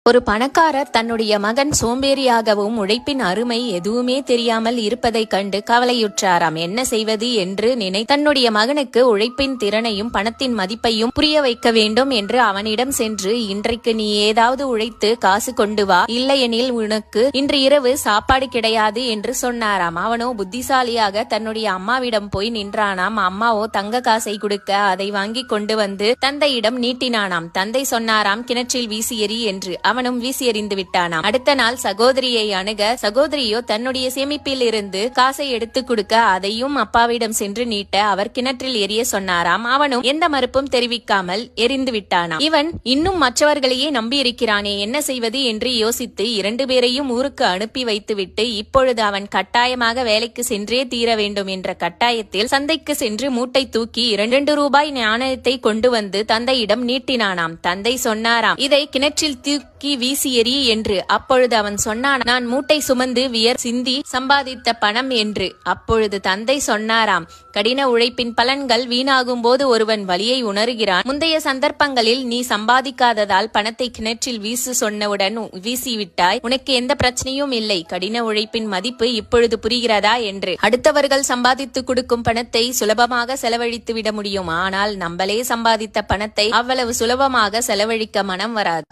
ஒரு பணக்காரர் தன்னுடைய மகன் சோம்பேறியாகவும் உழைப்பின் அருமை எதுவுமே தெரியாமல் இருப்பதைக் கண்டு கவலையுற்றாராம். என்ன செய்வது என்று தன்னுடைய மகனுக்கு உழைப்பின் திறனையும் பணத்தின் மதிப்பையும் புரிய வைக்க வேண்டும் என்று அவனிடம் சென்று, இன்றைக்கு நீ ஏதாவது உழைத்து காசு கொண்டு வா, இல்லையெனில் உனக்கு இன்று இரவு சாப்பாடு கிடையாது என்று சொன்னாராம். அவனோ புத்திசாலியாக தன்னுடைய அம்மாவிடம் போய் நின்றானாம். அம்மாவோ தங்க காசை கொடுக்க அதை வாங்கி கொண்டு வந்து தந்தையிடம் நீட்டினானாம். தந்தை சொன்னாராம், கிணற்றில் வீசி எறி என்று. அவனும் வீசி எறிந்து விட்டானாம். அடுத்த நாள் சகோதரியை அணுக, சகோதரியோ தன்னுடைய சேமிப்பில் இருந்து காசை எடுத்து கொடுக்க அதையும் அப்பாவிடம் சென்று நீட்ட அவர் கிணற்றில் எரிய சொன்னாராம். அவனும் எந்த மறுப்பும் தெரிவிக்காமல் எரிந்து விட்டானாம். இவன் இன்னும் மற்றவர்களையே நம்பி இருக்கிறானே, என்ன செய்வது என்று யோசித்து 2 பேரையும் ஊருக்கு அனுப்பி வைத்துவிட்டு இப்பொழுது அவன் கட்டாயமாக வேலைக்கு சென்றே தீர வேண்டும் என்ற கட்டாயத்தில் சந்தைக்கு சென்று மூட்டை தூக்கி 2 ரூபாய் நாணயத்தை கொண்டு வந்து தந்தையிடம் நீட்டினானாம். தந்தை சொன்னாராம், இதை கிணற்றில் தூக்கி வீசி எறி என்று. அப்பொழுது அவன் சொன்னான், நான் மூட்டை சுமந்து வியர் சிந்தி சம்பாதித்த பணம் என்று. அப்பொழுது தந்தை சொன்னாராம், கடின உழைப்பின் பலன்கள் வீணாகும் போது ஒருவன் வலியை உணர்கிறான். முந்தைய சந்தர்ப்பங்களில் நீ சம்பாதிக்காததால் பணத்தை கிணற்றில் வீசு சொன்னவுடன் வீசிவிட்டாய். உனக்கு எந்த பிரச்சனையும் இல்லை. கடின உழைப்பின் மதிப்பு இப்பொழுது புரிகிறதா என்று. அடுத்தவர்கள் சம்பாதித்து கொடுக்கும் பணத்தை சுலபமாக செலவழித்து விட முடியும். ஆனால் நம்மளே சம்பாதித்த பணத்தை அவ்வளவு சுலபமாக செலவழிக்க மனம் வராது.